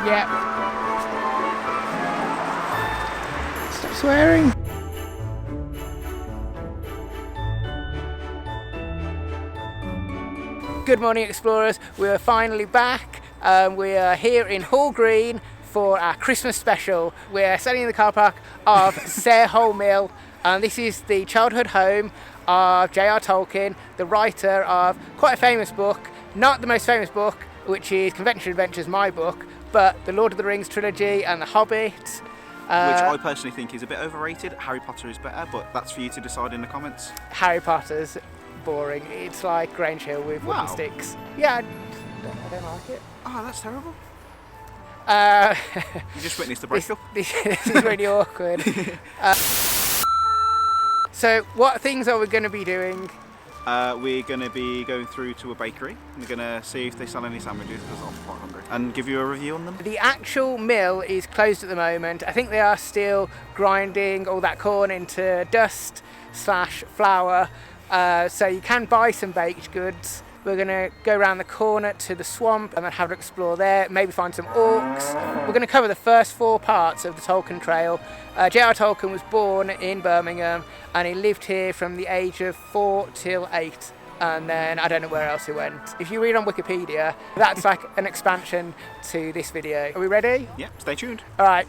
Yeah. Stop swearing. Good morning, explorers. We are finally back. We are here in Hall Green for our Christmas special. We're standing in the car park of Sarehole Mill, and this is the childhood home of J.R.R. Tolkien, the writer of quite a famous book, not the most famous book, which is Convention Adventures, my book, but the Lord of the Rings trilogy and the Hobbit. Which I personally think is a bit overrated. Harry Potter is better, but that's for you to decide in the comments. Harry Potter's boring. It's like Grange Hill with wooden sticks. Yeah, I don't like it. Oh, that's terrible. You just witnessed the breakup. This is really awkward. So what things are we going to be doing? We're going to be going through to a bakery. We're going to see if they sell any sandwiches because I'm quite hungry. And give you a review on them. The actual mill is closed at the moment. I think they are still grinding all that corn into dust/flour. So you can buy some baked goods. We're going to go around the corner to the swamp and then have an explore there, maybe find some orcs. We're going to cover the first 4 parts of the Tolkien Trail. J.R.R. Tolkien was born in Birmingham and he lived here from the age of 4 till 8. And then I don't know where else he went. If you read on Wikipedia, that's like an expansion to this video. Are we ready? Yeah, stay tuned. All right,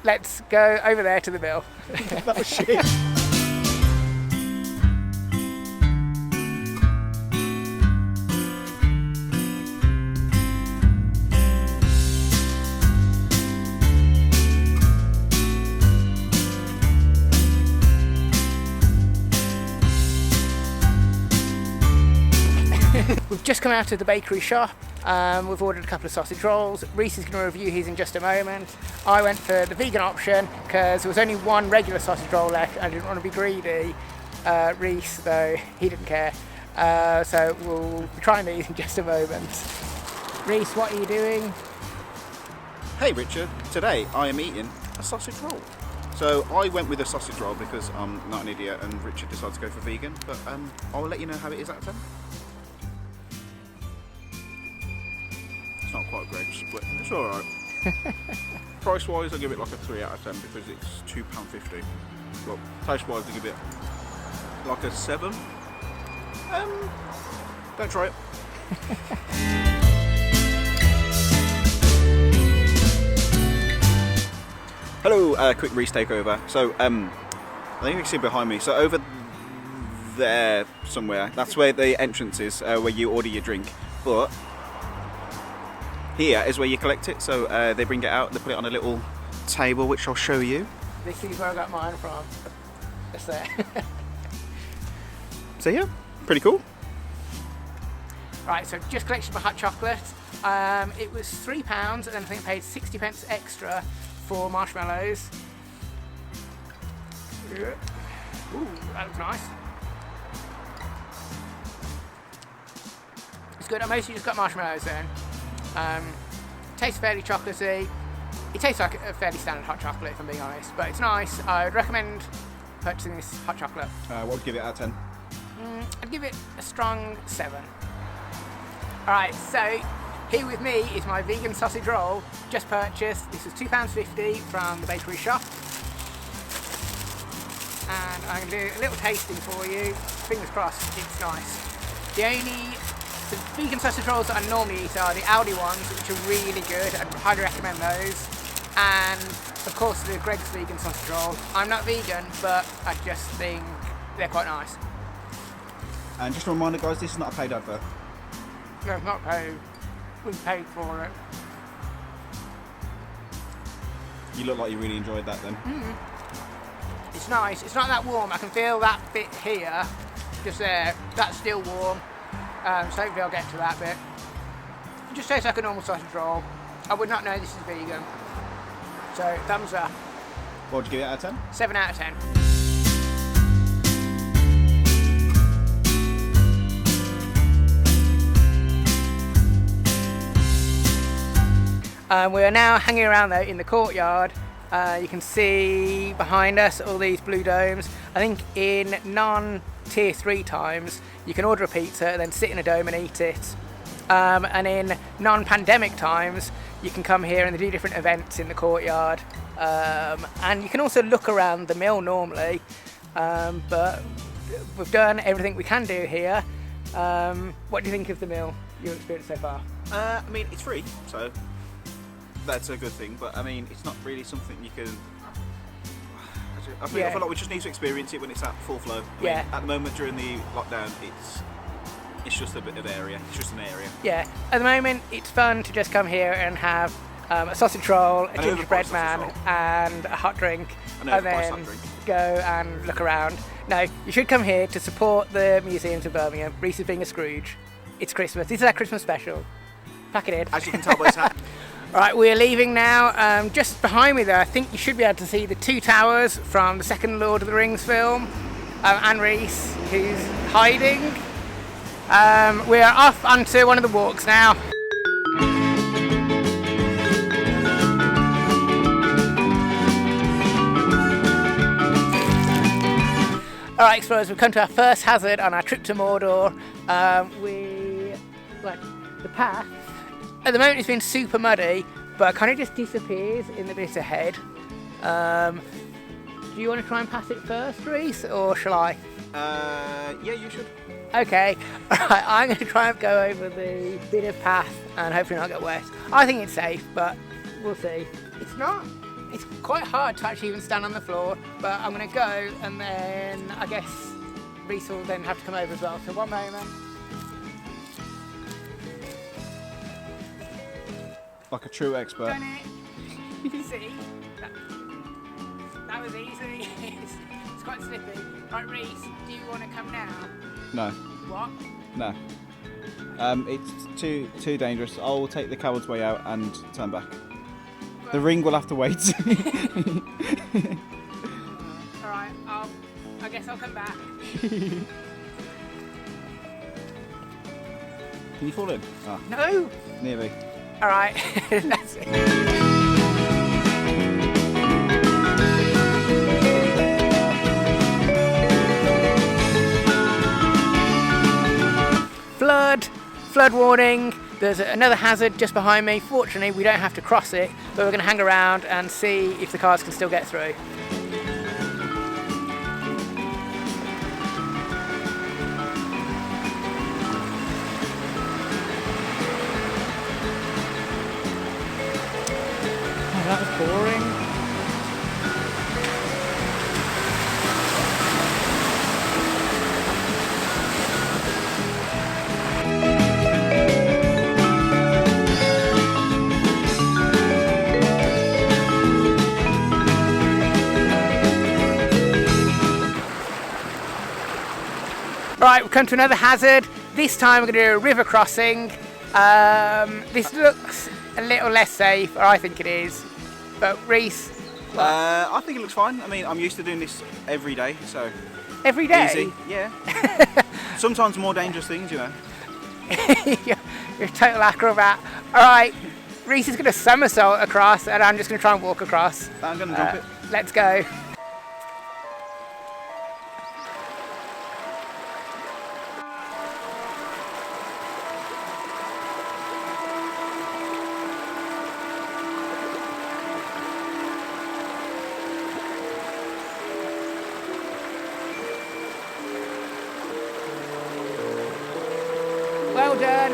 let's go over there to the mill. That was shit. We've just come out of the bakery shop. We've ordered a couple of sausage rolls. Reese is going to review his in just a moment. I went for the vegan option because there was only one regular sausage roll left and I didn't want to be greedy. Reese, though, he didn't care. So we'll be trying these in just a moment. Reese, what are you doing? Hey Richard, today I am eating a sausage roll. So I went with a sausage roll because I'm not an idiot and Richard decided to go for vegan, but I'll let you know how it is out of 10. It's not quite great, but it's alright. Price wise, I'll give it like a 3 out of 10 because it's £2.50. Well, taste wise, I'll give it like a 7. Don't try it. Hello, quick Reese takeover. So, I think you can see behind me. So over there somewhere, that's where the entrance is, where you order your drink. But here is where you collect it. So they bring it out, they put it on a little table, which I'll show you. This is where I got mine from. Just there. So yeah, pretty cool. Right, so just collection of hot chocolate. It was £3 and then I think I paid 60 pence extra for marshmallows. Ooh, that looks nice. It's good. I mostly just got marshmallows then. Tastes fairly chocolatey. It tastes like a fairly standard hot chocolate, if I'm being honest, but it's nice. I would recommend purchasing this hot chocolate. What would you give it out of 10? I'd give it a strong 7. Alright, so here with me is my vegan sausage roll, just purchased. This was £2.50 from the bakery shop. And I'm going to do a little tasting for you. Fingers crossed, it's nice. The vegan sausage rolls that I normally eat are the Aldi ones, which are really good. I'd highly recommend those. And of course the Greg's vegan sausage roll. I'm not vegan, but I just think they're quite nice. And just a reminder guys, this is not a paid advert. No, it's not paid. We paid for it. You look like you really enjoyed that then. It's nice. It's not that warm. I can feel that bit here, just there. That's still warm. So hopefully I'll get to that bit. It just tastes like a normal sausage roll. I would not know this is vegan. So thumbs up. What would you give it out of 10? 7 out of 10. We are now hanging around though in the courtyard. You can see behind us all these blue domes. I think in non-tier 3 times you can order a pizza and then sit in a dome and eat it. And in non-pandemic times you can come here and they do different events in the courtyard. And you can also look around the mill normally, but we've done everything we can do here. What do you think of the mill, your experience so far? I mean, it's free, so that's a good thing, but I mean, it's not really something you can... I feel like we just need to experience it when it's at full flow. I mean, at the moment during the lockdown, it's just a bit of area. It's just an area. Yeah. At the moment, it's fun to just come here and have a sausage roll, a gingerbread man, and a hot drink, and then go and look around. No, you should come here to support the museums of Birmingham. Reese is being a Scrooge. It's Christmas. This is our Christmas special. Pack it in. As you can tell by his hat. Right, we're leaving now. Just behind me there, I think you should be able to see the two towers from the second Lord of the Rings film. And Reese, who's hiding. We're off onto one of the walks now. Alright explorers, we've come to our first hazard on our trip to Mordor. The path, at the moment it's been super muddy, but it kind of just disappears in the bit ahead. Do you want to try and pass it first, Reese, or shall I? Yeah, you should. Okay, alright, I'm going to try and go over the bit of path and hopefully not get wet. I think it's safe, but we'll see. It's quite hard to actually even stand on the floor, but I'm going to go and then I guess Reese will then have to come over as well. So one moment. Like a true expert. Done it. You see? That was easy. It's quite slippy. Right, Reese, do you want to come now? No. What? No. It's too dangerous. I'll take the coward's way out and turn back. The ring will have to wait. Alright, I guess I'll come back. Can you fall in? Oh. No! Nearly. Alright, that's it. Flood warning. There's another hazard just behind me. Fortunately, we don't have to cross it, but we're going to hang around and see if the cars can still get through. Oh, that was boring. Right, we've come to another hazard. This time we're going to do a river crossing. This looks a little less safe, or I think it is. But Reese? I think it looks fine. I mean, I'm used to doing this every day, so... Every day? Easy, yeah. Sometimes more dangerous things, you know. You're a total acrobat. Alright, Reese is going to somersault across, and I'm just going to try and walk across. I'm going to jump it. Let's go. Well done.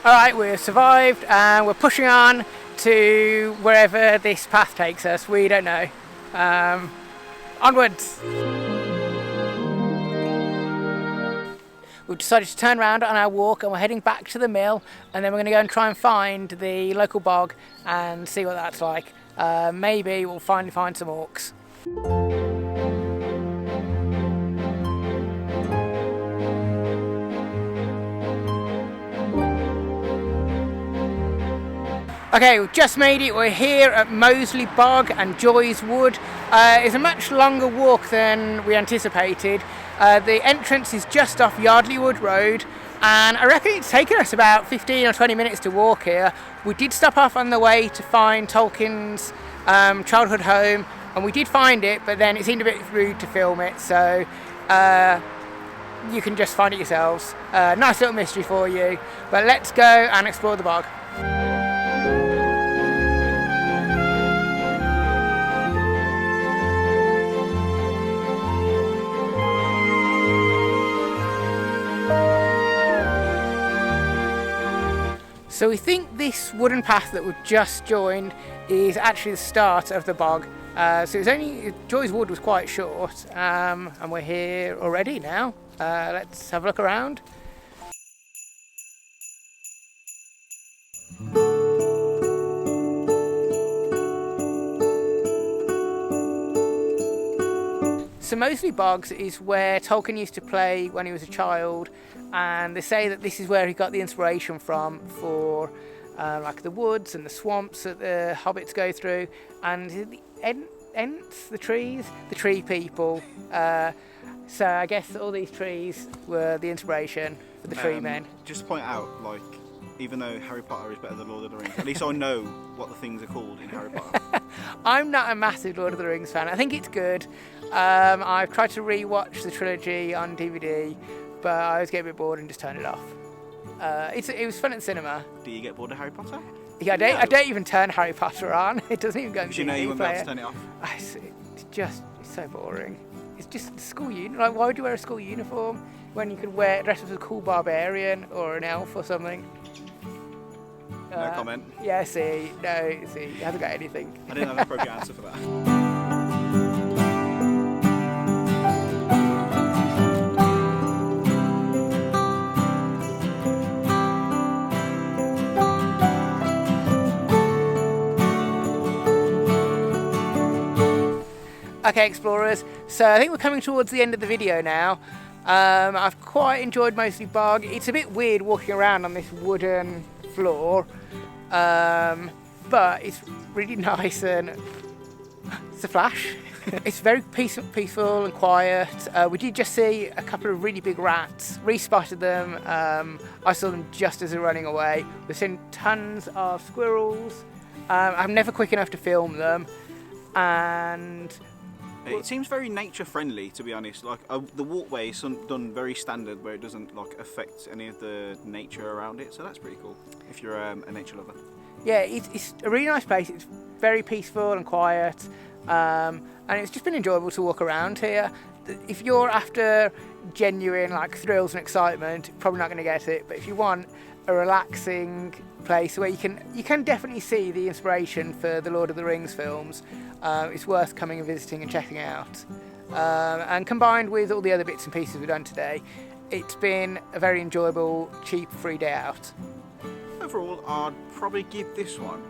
Alright, we've survived and we're pushing on to wherever this path takes us. We don't know. Onwards. We've decided to turn around on our walk and we're heading back to the mill, and then we're going to go and try and find the local bog and see what that's like. Maybe we'll finally find some orcs. Okay, we've just made it. We're here at Moseley Bog and Joy's Wood. It's a much longer walk than we anticipated. The entrance is just off Yardley Wood Road, And I reckon it's taken us about 15 or 20 minutes to walk here. We did stop off on the way to find Tolkien's childhood home, and we did find it, but then it seemed a bit rude to film it, so you can just find it yourselves. Nice little mystery for you, but let's go and explore the bog. So we think this wooden path that we've just joined is actually the start of the bog. So it's only, Joy's Wood was quite short, and we're here already now. Let's have a look around. So Moseley Bogs is where Tolkien used to play when he was a child, and they say that this is where he got the inspiration from for like the woods and the swamps that the hobbits go through, and the Ents, the trees, the tree people. So I guess all these trees were the inspiration for the tree men. Just to point out, like, even though Harry Potter is better than Lord of the Rings, at least I know what the things are called in Harry Potter. I'm not a massive Lord of the Rings fan. I think it's good. I've tried to re-watch the trilogy on DVD, but I always get a bit bored and just turn it off. It was fun at the cinema. Do you get bored of Harry Potter? Yeah, I don't even turn Harry Potter on. It doesn't even go to the DVD player. You know you wouldn't be able to turn it off? It's so boring. It's just school uniform. Like, why would you wear a school uniform when you could dress up as a cool barbarian or an elf or something? No comment. Yeah, he hasn't got anything. I didn't have an appropriate answer for that. Okay, explorers, so I think we're coming towards the end of the video now. I've quite enjoyed Moseley Bog. It's a bit weird walking around on this wooden floor, but it's really nice and it's a flash. It's very peaceful and quiet. We did just see a couple of really big rats. Re-spotted them. I saw them just as they were running away. We've seen tons of squirrels. I'm never quick enough to film them, and it seems very nature friendly, to be honest. Like the walkway is done very standard, where it doesn't like affect any of the nature around it. So that's pretty cool if you're a nature lover. Yeah, it's a really nice place. It's very peaceful and quiet, and it's just been enjoyable to walk around here. If you're after genuine like thrills and excitement, probably not going to get it. But if you want a relaxing place where you can definitely see the inspiration for the Lord of the Rings films, it's worth coming and visiting and checking out. And combined with all the other bits and pieces we've done today, it's been a very enjoyable, cheap, free day out. Overall, I'd probably give this one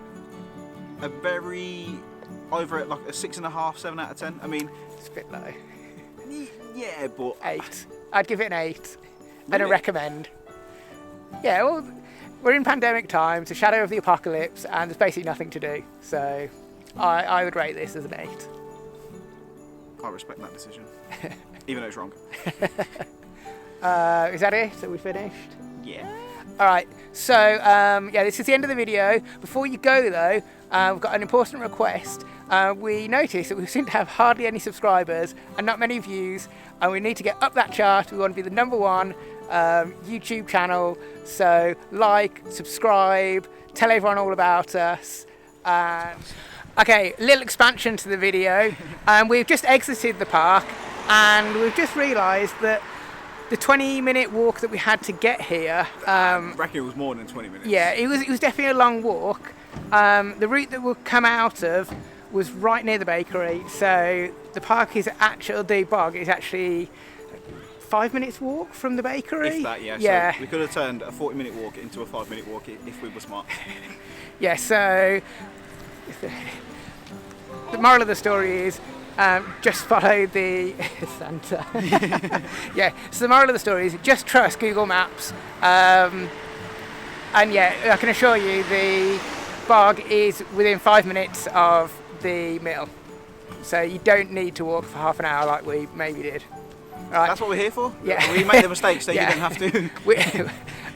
a very over at like a 6.5, 7 out of 10. I mean, it's a bit low. Yeah, but 8. I'd give it an 8. Really? And a recommend. Yeah, well, we're in pandemic times, a shadow of the apocalypse, and there's basically nothing to do. So I would rate this as an 8. I respect that decision, even though it's wrong. Is that it? Are we finished? Yeah. Alright, so yeah, this is the end of the video. Before you go though, we've got an important request. We noticed that we seem to have hardly any subscribers and not many views, and we need to get up that chart. We want to be the #1 YouTube channel, so like, subscribe, tell everyone all about us. Okay, little expansion to the video. We've just exited the park, and we've just realised that the 20-minute walk that we had to get here, I reckon it was more than 20 minutes. Yeah, it was definitely a long walk. The route that we'll come out of was right near the bakery, so the bog is actually 5 minutes walk from the bakery. If that, yeah. So we could have turned a 40-minute walk into a 5-minute walk if we were smart. Yeah, so the moral of the story is just follow the Santa. Yeah, so the moral of the story is just trust Google Maps. And yeah, I can assure you the bog is within 5 minutes of the mill. So you don't need to walk for half an hour like we maybe did. Right. That's what we're here for. Yeah. We make the mistakes so Yeah. you don't have to.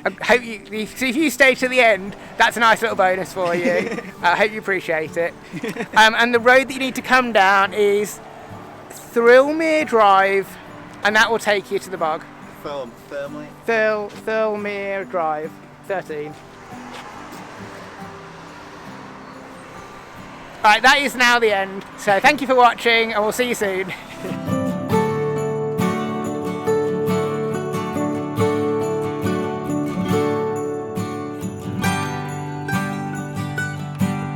I hope if you stay to the end, that's a nice little bonus for you. I hope you appreciate it. And the road that you need to come down is Thirlmere Drive, and that will take you to the bog. Thirlmere Drive, 13. Right, that is now the end. So thank you for watching, and we'll see you soon.